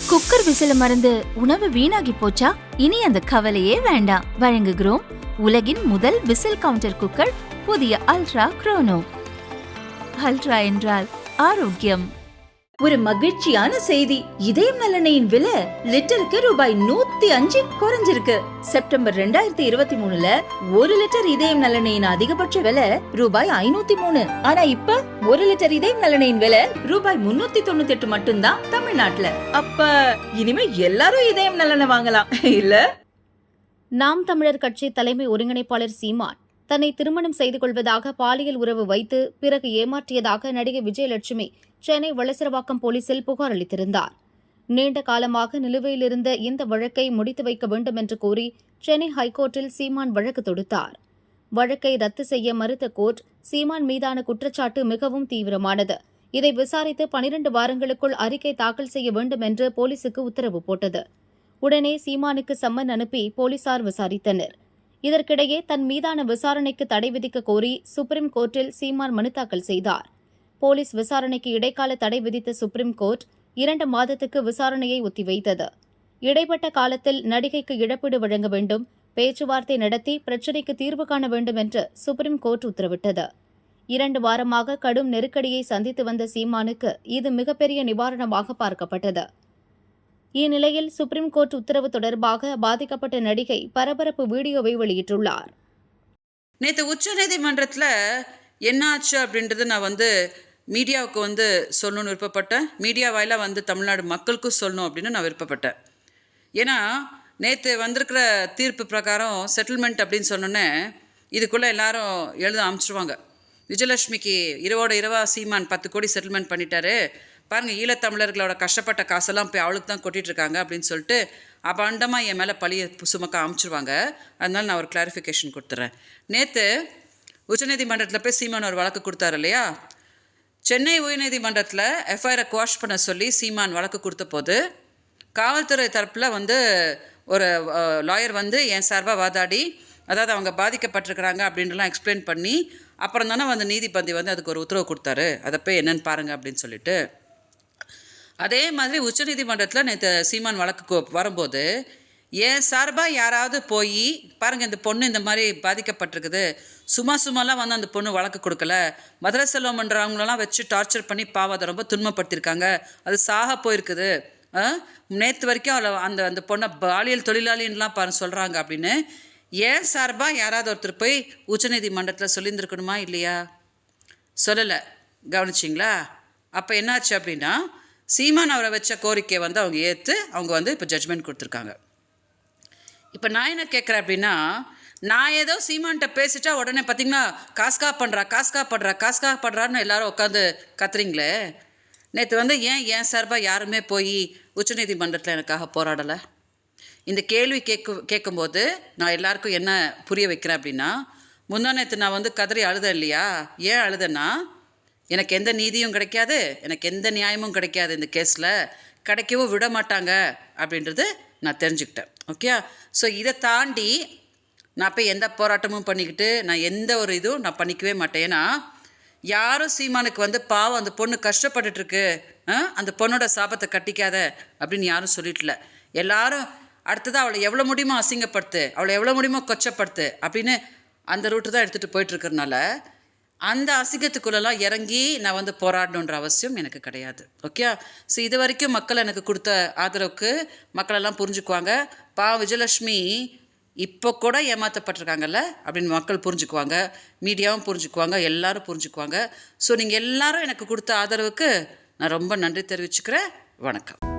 Cooker விசில மறந்து உணவு வீணாகி போச்சா? இனி அந்த கவலையே வேண்டாம். வழங்குகிறோம் உலகின் முதல் விசில் கவுண்டர் குக்கர், புதிய அல்ட்ரா குரோனோ. அல்ட்ரா என்றால் ஆரோக்கியம். ஒரு மகிழ்ச்சியான செய்தி. இதயம் நல்லெண்ணெயின் விலை லிட்டருக்கு ரூபாய் 105 குறைஞ்சிருக்கு. செப்டம்பர் 2023ல 1 லிட்டர் இதயம் நல்லெண்ணெயின் அதிகபட்ச விலை ரூபாய் 503. ஆனா இப்ப 1 லிட்டர் இதயம் நல்லெண்ணெயின் விலை ரூபாய் 398 மட்டும்தான் தமிழ்நாட்டுல. அப்ப இனிமே எல்லாரும் இதயம் நல்லெண்ணெய் வாங்கலாம் இல்ல? நாம் தமிழர் கட்சி தலைமை ஒருங்கிணைப்பாளர் சீமான் தன்னை திருமணம் செய்து கொள்வதாக பாலியல் உறவு வைத்து பிறகு ஏமாற்றியதாக நடிகை விஜயலட்சுமி சென்னை வளசரவாக்கம் போலீசில் புகார் அளித்திருந்தார். நீண்ட காலமாக நிலுவையில் இருந்த இந்த வழக்கை முடித்து வைக்க வேண்டும் என்று கோரி சென்னை ஹைகோர்ட்டில் சீமான் வழக்கு தொடுத்தார். வழக்கை ரத்து செய்ய மறுத்த கோர்ட், சீமான் மீதான குற்றச்சாட்டு மிகவும் தீவிரமானது, இதை விசாரித்து 12 வாரங்களுக்குள் அறிக்கை தாக்கல் செய்ய வேண்டும் என்று போலீசுக்கு உத்தரவு போட்டது. உடனே சீமானுக்கு சம்மன் அனுப்பி போலீசார் விசாரித்தனர். இதற்கிடையே தன் மீதான விசாரணைக்கு தடை விதிக்க கோரி சுப்ரீம் கோர்ட்டில் சீமான் மனு தாக்கல் செய்தார். போலீஸ் விசாரணைக்கு இடைக்கால தடை விதித்த சுப்ரீம் கோர்ட் 2 மாதத்துக்கு விசாரணையை ஒத்திவைத்தது. இடைப்பட்ட காலத்தில் நடிகைக்கு இழப்பீடு வழங்க வேண்டும், பேச்சுவார்த்தை நடத்தி பிரச்சினைக்கு தீர்வு காண வேண்டும் என்று சுப்ரீம் கோர்ட் உத்தரவிட்டது. 2 வாரமாக கடும் நெருக்கடியை சந்தித்து வந்த சீமானுக்கு இது மிகப்பெரிய நிவாரணமாக பார்க்கப்பட்டது. இந்நிலையில் சுப்ரீம் கோர்ட் உத்தரவு தொடர்பாக பாதிக்கப்பட்ட நடிகை பரபரப்பு வீடியோவை வெளியிட்டுள்ளார். நேற்று உச்சநீதிமன்றத்தில் என்னாச்சு அப்படின்றது நான் மீடியாவுக்கு சொல்லணும்னு விருப்பப்பட்டேன். மீடியா வாயிலாக தமிழ்நாடு மக்களுக்கும் சொல்லணும் அப்படின்னு நான் விருப்பப்பட்டேன். ஏன்னா நேற்று வந்திருக்கிற தீர்ப்பு பிரகாரம் செட்டில்மெண்ட் அப்படின்னு சொன்னோன்னே இதுக்குள்ளே எல்லாரும் எழுத ஆரம்பிச்சிருவாங்க. விஜயலட்சுமிக்கு இரவா சீமான் 10 கோடி செட்டில்மெண்ட் பண்ணிட்டாரு பாருங்கள், ஈழத்தமிழர்களோட கஷ்டப்பட்ட காசெல்லாம் போய் அவளுக்கு தான் கொட்டிகிட்ருக்காங்க அப்படின்னு சொல்லிட்டு அபாண்டமாக என் மேலே பழியை சுமக்க ஆரம்பிச்சிருவாங்க. அதனால நான் ஒரு கிளாரிஃபிகேஷன் கொடுத்துட்றேன். நேற்று உச்சநீதிமன்றத்தில் போய் சீமான் ஒரு வழக்கு கொடுத்தாரு இல்லையா? சென்னை உயர்நீதிமன்றத்தில் எஃப்ஐஆரை குவாஷ் பண்ண சொல்லி சீமான் வழக்கு கொடுத்த போது காவல்துறை தரப்பில் ஒரு லாயர் என் சார்பாக வாதாடி, அதாவது அவங்க பாதிக்கப்பட்டிருக்கிறாங்க அப்படின்றலாம் எக்ஸ்பிளைன் பண்ணி அப்புறம் தானே நீதிபதி அதுக்கு ஒரு உத்தரவு கொடுத்தாரு. அதை போய் என்னென்னு பாருங்கள் அப்படின்னு சொல்லிட்டு. அதே மாதிரி உச்சநீதிமன்றத்தில் நேற்று சீமான் வழக்கு வரும்போது ஏன் சார்பாக யாராவது போய் பாருங்கள், இந்த பொண்ணு இந்த மாதிரி பாதிக்கப்பட்டிருக்குது, சும்மாலாம் அந்த பொண்ணு வழக்கு கொடுக்கல, மதுரை செல்வம்ன்றவங்களெல்லாம் வச்சு டார்ச்சர் பண்ணி பாவத்தை ரொம்ப துன்பப்படுத்தியிருக்காங்க, அது சாக போயிருக்குது, நேற்று வரைக்கும் அவளை அந்த பொண்ணை பாலியல் தொழிலாளின்லாம் சொல்கிறாங்க அப்படின்னு ஏன் சார்பாக யாராவது ஒருத்தர் போய் உச்சநீதிமன்றத்தில் சொல்லியிருந்துருக்கணுமா இல்லையா? சொல்லலை. கவனிச்சிங்களா? அப்போ என்னாச்சு அப்படின்னா சீமான் அவரை வச்ச கோரிக்கையை அவங்க ஏற்று அவங்க இப்போ ஜட்ஜ்மெண்ட் கொடுத்துருக்காங்க. இப்போ நான் என்ன கேட்குறேன் அப்படின்னா, நான் ஏதோ சீமான்கிட்ட பேசிட்டா உடனே பார்த்தீங்கன்னா காஸ்கா பண்ணுறான்னு எல்லாரும் உட்காந்து கத்துறீங்களே. நேற்று ஏன் சார்பாக யாருமே போய் உச்சநீதிமன்றத்தில் எனக்காக போராடலை? இந்த கேள்வி கேட்கும்போது நான் எல்லாருக்கும் என்ன புரிய வைக்கிறேன் அப்படின்னா, முந்தா நேற்று நான் கதறி அழுதேன் இல்லையா? ஏன் அழுதேன்னா, எனக்கு எந்த நீதியும் கிடைக்காது, எனக்கு எந்த நியாயமும் கிடைக்காது, இந்த கேஸில் கிடைக்கவும் விட மாட்டாங்க அப்படின்றது நான் தெரிஞ்சுக்கிட்டேன். ஓகே, ஸோ இதை தாண்டி நான் போய் எந்த போராட்டமும் பண்ணிக்கிட்டு நான் எந்த ஒரு இதுவும் நான் பண்ணிக்கவே மாட்டேன். ஏன்னா யாரும் சீமானுக்கு பாவம் அந்த பொண்ணு கஷ்டப்பட்டுருக்கு, அந்த பொண்ணோட சாபத்தை கட்டிக்காத அப்படின்னு யாரும் சொல்லிட்டல. எல்லாரும் அடுத்தது அவளை எவ்வளோ முடியுமோ அசிங்கப்படுத்து, அவளை எவ்வளோ முடியுமோ கொச்சப்படுத்து அப்படின்னு அந்த ரூட்டு தான் எடுத்துகிட்டு போயிட்டுருக்கறனால அந்த அசிங்கத்துக்குள்ளெல்லாம் இறங்கி நான் போராடணுன்ற அவசியம் எனக்கு கிடையாது. ஓகே, ஸோ இது வரைக்கும் மக்கள் எனக்கு கொடுத்த ஆதரவுக்கு மக்களெல்லாம் புரிஞ்சுக்குவாங்க. விஜயலட்சுமி இப்போ கூட ஏமாற்றப்பட்டிருக்காங்கல்ல அப்படின்னு மக்கள் புரிஞ்சுக்குவாங்க, மீடியாவும் புரிஞ்சுக்குவாங்க, எல்லாரும் புரிஞ்சுக்குவாங்க. ஸோ நீங்கள் எல்லாரும் எனக்கு கொடுத்த ஆதரவுக்கு நான் ரொம்ப நன்றி தெரிவிச்சுக்கிறேன். வணக்கம்.